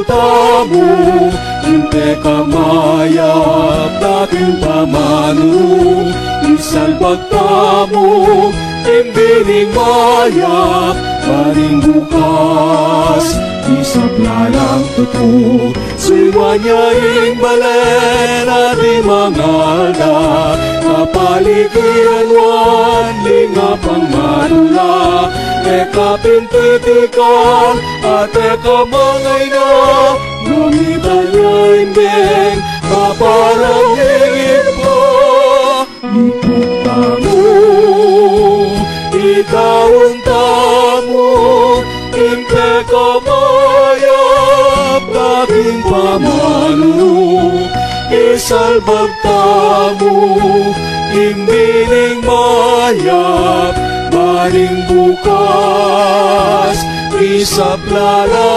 tamu, inte kamayap dating pamanu, isalbag tamu, imbining mayap, maring bukas, isablalang tutu, suiwanyaing balen at imangalda, kapaligiran wan, lingapang manula, eka pintitikan, at eka mangay na, gumitan niya imbing, kaparang hingin po, ikot tamu, itawang tamu, inte kamayap, dating pamanu, isalbag tamu, imbining mayap, maring bukas, isablala.